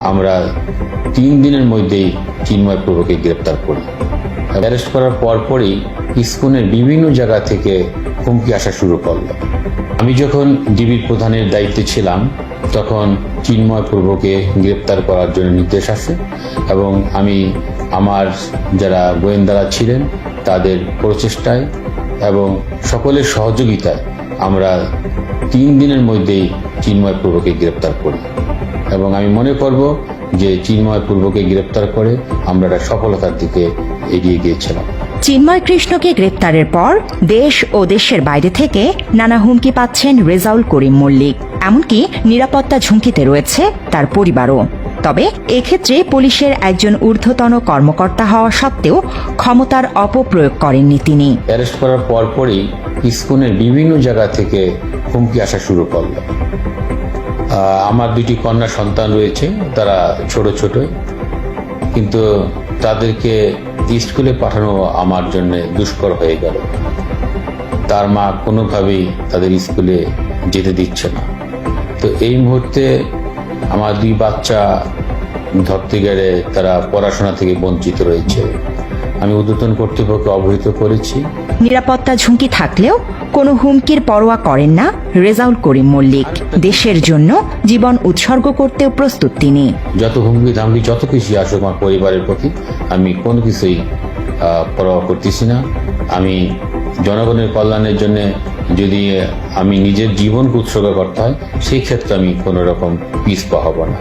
আমরা 3 দিনের মধ্যেই চিন্ময় প্রভুকে গ্রেপ্তার করি। অ্যারেস্ট করার পরপরই ইসকনের বিভিন্ন জায়গা থেকে হুমকি আসা শুরু করলো। আমি যখন ডিবির প্রধানের দায়িত্বে ছিলাম তখন চিন্ময় প্রভুকে গ্রেপ্তার করার জন্য নির্দেশ আসে এবং আমি আমার যারা গোয়েন্দারা ছিলেন তাদের প্রচেষ্টায় এবং সকলের সহযোগিতায় আমরা 3 দিনের মধ্যেই চিন্ময় প্রভুকে গ্রেপ্তার করি এবং আমি মনে করব যে চিন্ময় প্রভুকে গ্রেপ্তার করে আমরা একটা সফলতার দিকে এগিয়ে গিয়েছিলাম। চিন্ময় কৃষ্ণকে গ্রেপ্তারের পর দেশ ও দেশের বাইরে থেকে নানা হুমকি পাচ্ছেন রেজাউল করিম মল্লিক, এমনকি নিরাপত্তা ঝুঁকিতে রয়েছে তার পরিবারও। তবে এক্ষেত্রে পুলিশের একজন ঊর্ধ্বতন কর্মকর্তা হওয়া সত্ত্বেও ক্ষমতার অপপ্রয়োগ করেননি তিনি। অ্যারেস্ট করার পরপরই ইসকনের বিভিন্ন জায়গা থেকে হুমকি আসা শুরু করল। আমার 2টি কন্যা সন্তান রয়েছে, তারা ছোট ছোট, কিন্তু তাদেরকে স্কুলে পাঠানো আমার জন্য দুষ্কর হয়ে গেল। তার মা কোনোভাবেই তাদের স্কুলে যেতে দিচ্ছে না। তো এই মুহূর্তে আমার 2 বাচ্চা ধরতে গেলে তারা পড়াশোনা থেকে বঞ্চিত রয়েছে। আমি ঊর্ধ্বতন কর্তৃপক্ষকে অবহিত করেছি। নিরাপত্তা ঝুঁকি থাকলেও কোনো হুমকির পরোয়া করেন না রেজাউল করিম মল্লিক। দেশের জন্য জীবন উৎসর্গ করতেও প্রস্তুত তিনি। যত হুমকি ধামকি যত কিছু আসুক আমার পরিবারের প্রতি আমি কোনো কিছুই পরোয়া করতেছি না। আমি জনগণের কল্যাণের জন্য যদি আমি নিজের জীবনকে উৎসর্গ করতে হয় সেই ক্ষেত্রে আমি কোনো রকম পিছপা হব না।